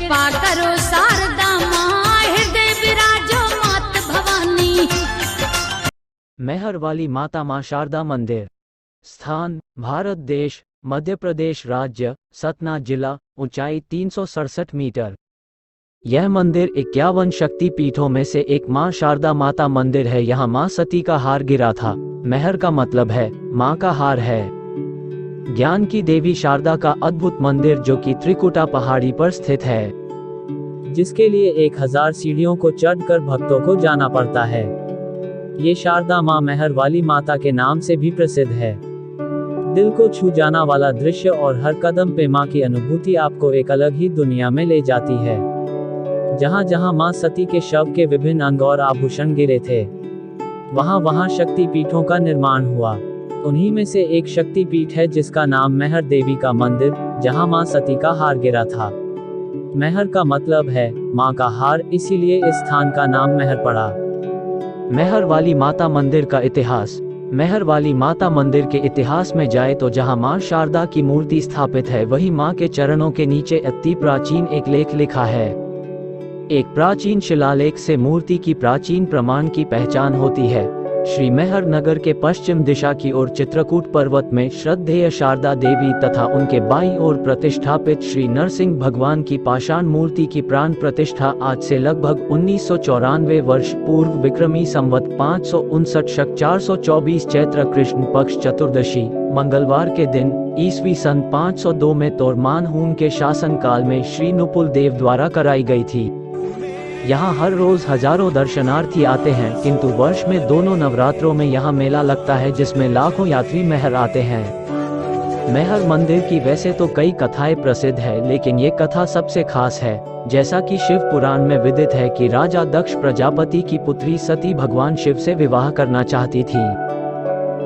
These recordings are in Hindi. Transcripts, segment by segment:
कृपा करो शारदा माँ, हृदय विराजो मात भवानी। मेहर वाली माता मां शारदा मंदिर। स्थान भारत देश, मध्य प्रदेश राज्य, सतना जिला। ऊंचाई 367 मीटर। यह मंदिर 51 शक्ति पीठों में से एक मां शारदा माता मंदिर है। यहाँ मां सती का हार गिरा था। मेहर का मतलब है मां का हार है। ज्ञान की देवी शारदा का अद्भुत मंदिर जो कि त्रिकुटा पहाड़ी पर स्थित है, जिसके लिए 1000 सीढ़ियों को चढ़कर भक्तों को जाना पड़ता है। ये शारदा मां मेहर वाली माता के नाम से भी प्रसिद्ध है। दिल को छू जाना वाला दृश्य और हर कदम पे मां की अनुभूति आपको एक अलग ही दुनिया में ले जाती है। जहां जहां मां सती के शव के विभिन्न अंग और आभूषण गिरे थे, वहां वहां शक्ति पीठों का निर्माण हुआ। उन्हीं में से एक शक्ति पीठ है जिसका नाम मेहर देवी का मंदिर, जहां मां सती का हार गिरा था। मेहर का मतलब है मां का हार, इसीलिए इस स्थान का नाम मेहर पड़ा। मेहर वाली माता मंदिर का इतिहास। मेहर वाली माता मंदिर के इतिहास में जाए तो जहां मां शारदा की मूर्ति स्थापित है, वही मां के चरणों के नीचे अति प्राचीन एक लेख लिखा है। एक प्राचीन शिलालेख से मूर्ति की प्राचीन प्रमाण की पहचान होती है। श्री मेहर नगर के पश्चिम दिशा की ओर चित्रकूट पर्वत में श्रद्धेय शारदा देवी तथा उनके बाईं ओर प्रतिष्ठापित श्री नरसिंह भगवान की पाषाण मूर्ति की प्राण प्रतिष्ठा आज से लगभग 1994 वर्ष पूर्व विक्रमी संवत 559 शक 424 चैत्र कृष्ण पक्ष चतुर्दशी मंगलवार के दिन ईस्वी सन 502 में तोरमान के शासन काल में श्री नुपुल देव द्वारा कराई गई थी। यहाँ हर रोज हजारों दर्शनार्थी आते हैं, किंतु वर्ष में दोनों नवरात्रों में यहाँ मेला लगता है जिसमें लाखों यात्री मेहर आते हैं। मेहर मंदिर की वैसे तो कई कथाएं प्रसिद्ध है, लेकिन ये कथा सबसे खास है। जैसा कि शिव पुराण में विदित है कि राजा दक्ष प्रजापति की पुत्री सती भगवान शिव से विवाह करना चाहती थी।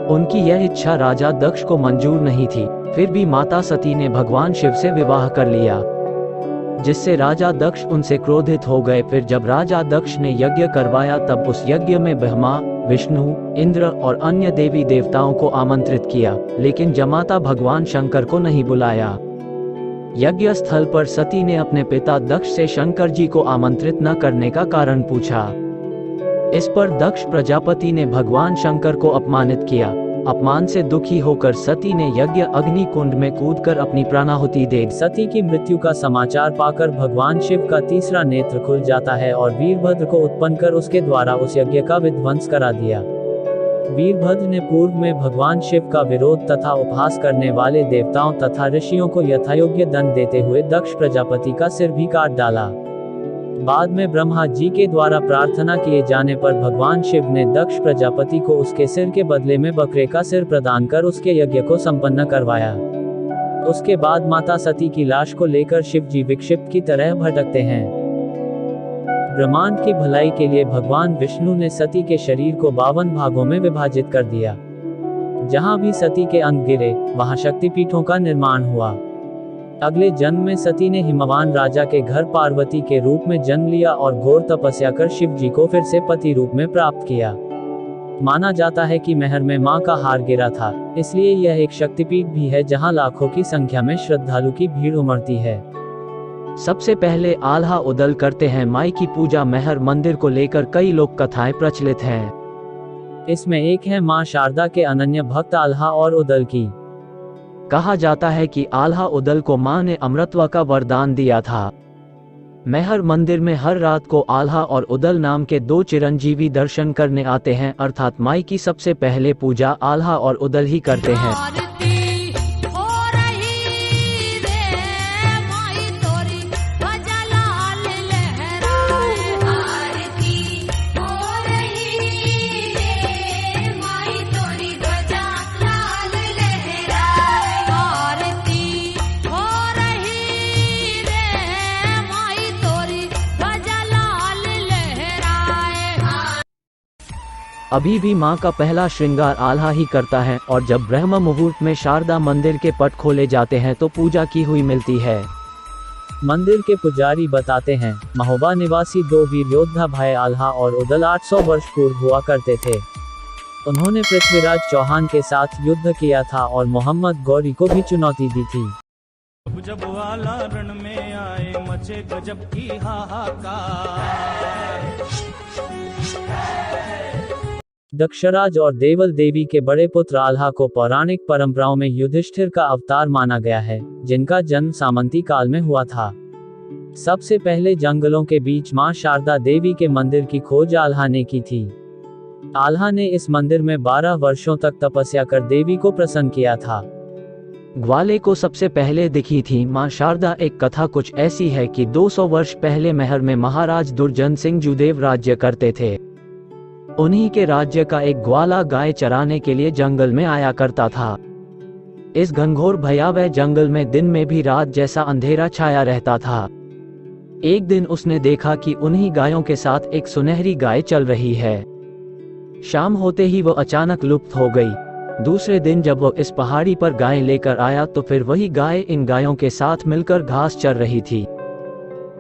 उनकी यह इच्छा राजा दक्ष को मंजूर नहीं थी, फिर भी माता सती ने भगवान शिव से विवाह कर लिया, जिससे राजा दक्ष उनसे क्रोधित हो गए। फिर जब राजा दक्ष ने यज्ञ करवाया तब उस यज्ञ में ब्रह्मा, विष्णु, इंद्र और अन्य देवी देवताओं को आमंत्रित किया, लेकिन जमाता भगवान शंकर को नहीं बुलाया। यज्ञ स्थल पर सती ने अपने पिता दक्ष से शंकर जी को आमंत्रित न करने का कारण पूछा। इस पर दक्ष प्रजापति ने भगवान शंकर को अपमानित किया। अपमान से दुखी होकर सती ने यज्ञ अग्नि कुंड में कूदकर अपनी प्राणाहुति दे दी। सती की मृत्यु का समाचार पाकर भगवान शिव का तीसरा नेत्र खुल जाता है और वीरभद्र को उत्पन्न कर उसके द्वारा उस यज्ञ का विध्वंस करा दिया। वीरभद्र ने पूर्व में भगवान शिव का विरोध तथा उपहास करने वाले देवताओं तथा ऋषियों को यथायोग्य दंड देते हुए दक्ष प्रजापति का सिर भी काट डाला। बाद में ब्रह्मा जी के द्वारा प्रार्थना किए जाने पर भगवान शिव ने दक्ष प्रजापति को उसके सिर के बदले में बकरे का सिर प्रदान कर उसके यज्ञ को संपन्न करवाया। उसके बाद माता सती की लाश को लेकर शिव जी विक्षिप्त की तरह भटकते हैं। ब्रह्मांड की भलाई के लिए भगवान विष्णु ने सती के शरीर को 52 भागों में विभाजित कर दिया। जहां भी सती के अंग गिरे वहां शक्तिपीठों का निर्माण हुआ। अगले जन्म में सती ने हिमवान राजा के घर पार्वती के रूप में जन्म लिया और घोर तपस्या कर शिव जी को फिर से पति रूप में प्राप्त किया। माना जाता है कि मेहर में मां का हार गिरा था, इसलिए यह एक शक्तिपीठ भी है जहां लाखों की संख्या में श्रद्धालु की भीड़ उमड़ती है। सबसे पहले आल्हा उदल करते हैं माई की पूजा। मेहर मंदिर को लेकर कई लोक कथाएं प्रचलित हैं। इसमें एक है मां शारदा के अनन्य भक्त आल्हा और उदल की। कहा जाता है कि आल्हा उदल को मां ने अमृतत्व का वरदान दिया था। मेहर मंदिर में हर रात को आल्हा और उदल नाम के 2 चिरंजीवी दर्शन करने आते हैं, अर्थात माई की सबसे पहले पूजा आल्हा और उदल ही करते हैं। अभी भी मां का पहला श्रृंगार आल्हा ही करता है और जब ब्रह्म मुहूर्त में शारदा मंदिर के पट खोले जाते हैं तो पूजा की हुई मिलती है। मंदिर के पुजारी बताते हैं, महोबा निवासी 2 वीर योद्धा भाई आल्हा और उदल 800 वर्ष पूर्व हुआ करते थे। उन्होंने पृथ्वीराज चौहान के साथ युद्ध किया था और मोहम्मद गौरी को भी चुनौती दी थी। जब वाला रण में आए मचे गजब की हाहाकार। दक्षराज और देवल देवी के बड़े पुत्र आल्हा को पौराणिक परंपराओं में युधिष्ठिर का अवतार माना गया है, जिनका जन्म सामंती काल में हुआ था। सबसे पहले जंगलों के बीच मां शारदा देवी के मंदिर की खोज आल्हा ने की थी। आल्हा ने इस मंदिर में 12 वर्षों तक तपस्या कर देवी को प्रसन्न किया था। ग्वाले को सबसे पहले दिखी थी मां शारदा। एक कथा कुछ ऐसी है कि 200 वर्ष पहले महर में महाराज दुर्जन सिंह जुदेव राज्य करते थे। उन्हीं के राज्य का एक ग्वाला गाय चराने के लिए जंगल में आया करता था। इस घनघोर भयावह जंगल में दिन में भी रात जैसा अंधेरा छाया रहता था। एक दिन उसने देखा कि उन्हीं गायों के साथ एक सुनहरी गाय चल रही है। शाम होते ही वो अचानक लुप्त हो गई। दूसरे दिन जब वो इस पहाड़ी पर गाय लेकर आया तो फिर वही गाय इन गायों के साथ मिलकर घास चर रही थी।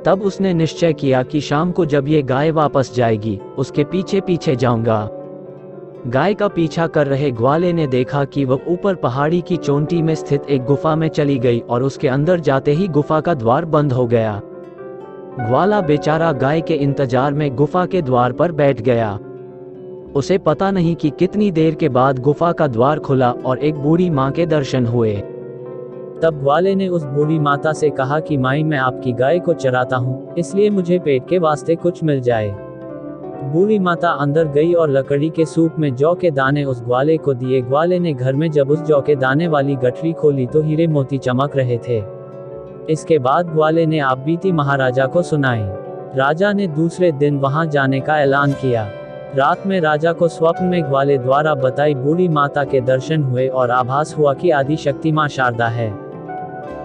तब उसने निश्चय किया कि शाम को जब ये गाय वापस जाएगी, उसके पीछे पीछे जाऊंगा। गाय का पीछा कर रहे ग्वाले ने देखा कि वह ऊपर पहाड़ी की चोटी में स्थित एक गुफा में चली गई और उसके अंदर जाते ही गुफा का द्वार बंद हो गया। ग्वाला बेचारा गाय के इंतजार में गुफा के द्वार पर बैठ गया। उसे पता नहीं कि कितनी देर के बाद गुफा का द्वार खुला और एक बूढ़ी माँ के दर्शन हुए। तब ग्वाले ने उस बूढ़ी माता से कहा कि माई, मैं आपकी गाय को चराता हूँ, इसलिए मुझे पेट के वास्ते कुछ मिल जाए। बूढ़ी माता अंदर गई और लकड़ी के सूप में जौ के दाने उस ग्वाले को दिए। ग्वाले ने घर में जब उस जौ के दाने वाली गठरी खोली तो हीरे मोती चमक रहे थे। इसके बाद ग्वाले ने आप बीती महाराजा को सुनाई। राजा ने दूसरे दिन वहां जाने का ऐलान किया। रात में राजा को स्वप्न में ग्वाले द्वारा बताई बूढ़ी माता के दर्शन हुए और आभास हुआ कि आदि शक्ति मां शारदा है।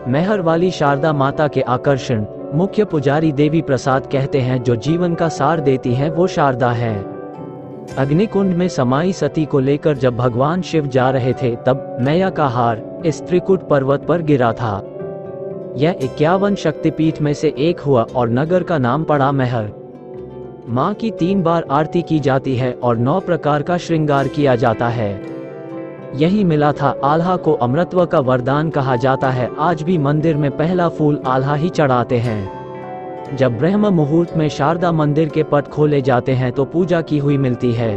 मेहर वाली शारदा माता के आकर्षण मुख्य पुजारी देवी प्रसाद कहते हैं, जो जीवन का सार देती हैं वो शारदा है। अग्निकुंड में समाई सती को लेकर जब भगवान शिव जा रहे थे तब मैया का हार इस त्रिकुट पर्वत पर गिरा था। यह 51 शक्तिपीठ में से एक हुआ और नगर का नाम पड़ा मेहर। माँ की 3 बार आरती की जाती है और 9 प्रकार का श्रृंगार किया जाता है। यही मिला था आल्हा को अमृतत्व का वरदान कहा जाता है। आज भी मंदिर में पहला फूल आल्हा ही चढ़ाते हैं। जब ब्रह्म मुहूर्त में शारदा मंदिर के पट खोले जाते हैं तो पूजा की हुई मिलती है।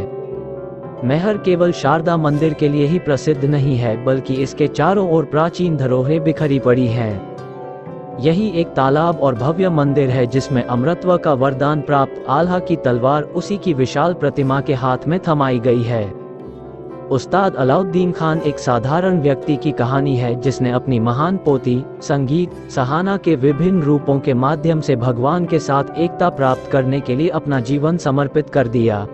मेहर केवल शारदा मंदिर के लिए ही प्रसिद्ध नहीं है, बल्कि इसके चारों ओर प्राचीन धरोहरें बिखरी पड़ी हैं। यही एक तालाब और भव्य मंदिर है जिसमें अमृतत्व का वरदान प्राप्त आल्हा की तलवार उसी की विशाल प्रतिमा के हाथ में थमाई गई है। उस्ताद अलाउद्दीन खान एक साधारण व्यक्ति की कहानी है जिसने अपनी महान पोती संगीत सहाना के विभिन्न रूपों के माध्यम से भगवान के साथ एकता प्राप्त करने के लिए अपना जीवन समर्पित कर दिया।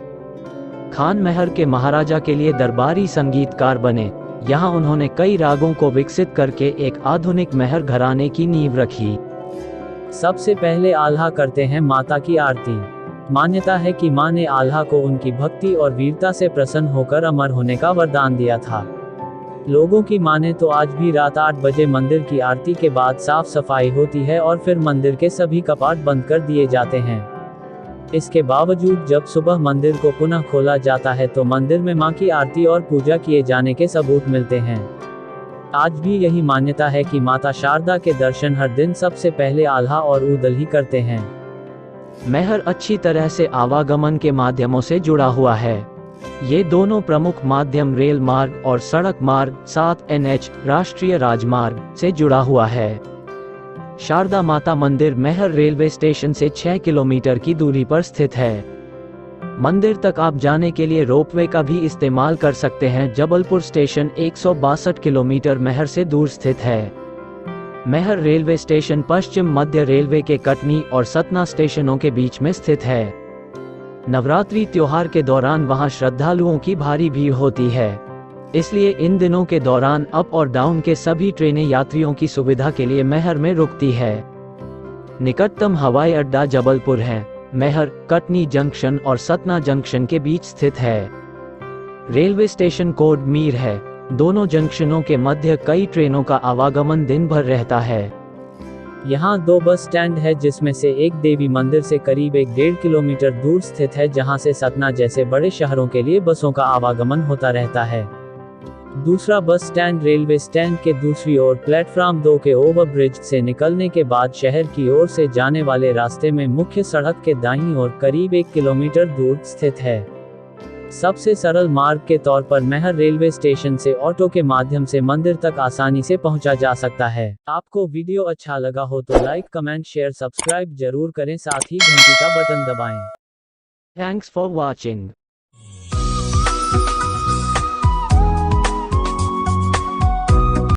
खान मेहर के महाराजा के लिए दरबारी संगीतकार बने। यहाँ उन्होंने कई रागों को विकसित करके एक आधुनिक मेहर घराने की नींव रखी। सबसे पहले आल्हा करते हैं माता की आरती। मान्यता है कि मां ने आल्हा को उनकी भक्ति और वीरता से प्रसन्न होकर अमर होने का वरदान दिया था। लोगों की माने तो आज भी रात 8 बजे मंदिर की आरती के बाद साफ सफाई होती है और फिर मंदिर के सभी कपाट बंद कर दिए जाते हैं। इसके बावजूद जब सुबह मंदिर को पुनः खोला जाता है तो मंदिर में मां की आरती और पूजा किए जाने के सबूत मिलते हैं। आज भी यही मान्यता है कि माता शारदा के दर्शन हर दिन सबसे पहले आल्हा और ऊदल ही करते हैं। मेहर अच्छी तरह से आवागमन के माध्यमों से जुड़ा हुआ है। ये दोनों प्रमुख माध्यम रेल मार्ग और सड़क मार्ग 7 NH राष्ट्रीय राजमार्ग से जुड़ा हुआ है। शारदा माता मंदिर मेहर रेलवे स्टेशन से 6 किलोमीटर की दूरी पर स्थित है। मंदिर तक आप जाने के लिए रोपवे का भी इस्तेमाल कर सकते हैं। जबलपुर स्टेशन 162 किलोमीटर मेहर से दूर स्थित है। मेहर रेलवे स्टेशन पश्चिम मध्य रेलवे के कटनी और सतना स्टेशनों के बीच में स्थित है। नवरात्रि त्योहार के दौरान वहां श्रद्धालुओं की भारी भीड़ होती है, इसलिए इन दिनों के दौरान अप और डाउन के सभी ट्रेनें यात्रियों की सुविधा के लिए मेहर में रुकती है। निकटतम हवाई अड्डा जबलपुर है। मेहर कटनी जंक्शन और सतना जंक्शन के बीच स्थित है। रेलवे स्टेशन कोड मीर है। दोनों जंक्शनों के मध्य कई ट्रेनों का आवागमन दिन भर रहता है। यहाँ 2 बस स्टैंड है, जिसमें से एक देवी मंदिर से करीब 1.5 किलोमीटर दूर स्थित है, जहाँ से सतना जैसे बड़े शहरों के लिए बसों का आवागमन होता रहता है। दूसरा बस स्टैंड रेलवे स्टैंड के दूसरी ओर प्लेटफॉर्म 2 के ओवरब्रिज से निकलने के बाद शहर की ओर से जाने वाले रास्ते में मुख्य सड़क के दाईं ओर करीब 1 किलोमीटर दूर स्थित है। सबसे सरल मार्ग के तौर पर मैहर रेलवे स्टेशन से ऑटो के माध्यम से मंदिर तक आसानी से पहुंचा जा सकता है। आपको वीडियो अच्छा लगा हो तो लाइक, कमेंट, शेयर, सब्सक्राइब जरूर करें, साथ ही घंटी का बटन दबाएं। Thanks for watching.